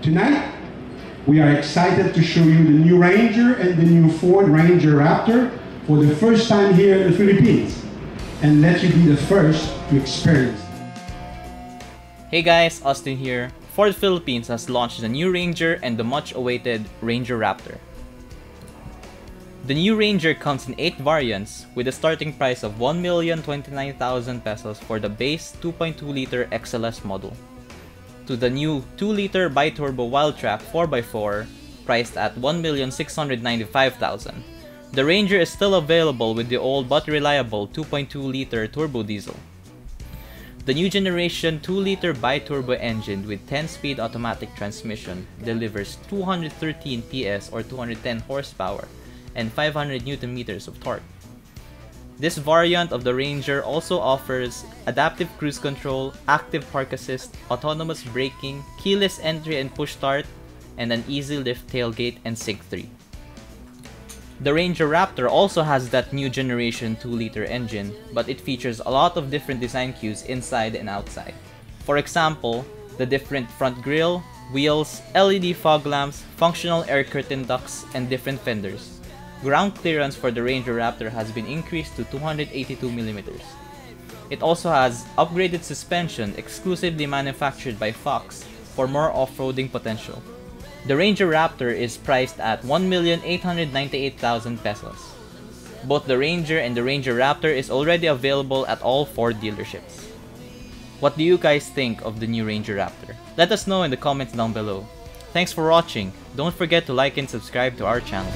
Tonight, we are excited to show you the new Ranger and the new Ford Ranger Raptor for the first time here in the Philippines, and let you be the first to experience. Hey guys, Austin here. Ford Philippines has launched the new Ranger and the much-awaited Ranger Raptor. The new Ranger comes in 8 variants with a starting price of 1,029,000 pesos for the base 2.2-liter XLS model, to the new 2-liter bi-turbo Wildtrak 4x4 priced at 1,695,000. The Ranger is still available with the old but reliable 2.2-liter turbo diesel. The new generation 2-liter bi-turbo engine with 10-speed automatic transmission delivers 213 PS or 210 horsepower and 500 Nm of torque. This variant of the Ranger also offers adaptive cruise control, active park assist, autonomous braking, keyless entry and push start, and an easy lift tailgate and Sync 3. The Ranger Raptor also has that new generation 2-liter engine, but it features a lot of different design cues inside and outside. For example, the different front grille, wheels, LED fog lamps, functional air curtain ducts, and different fenders. Ground clearance for the Ranger Raptor has been increased to 282mm. It also has upgraded suspension exclusively manufactured by Fox for more off-roading potential. The Ranger Raptor is priced at 1,898,000 pesos. Both the Ranger and the Ranger Raptor is already available at all Ford dealerships. What do you guys think of the new Ranger Raptor? Let us know in the comments down below. Thanks for watching. Don't forget to like and subscribe to our channel.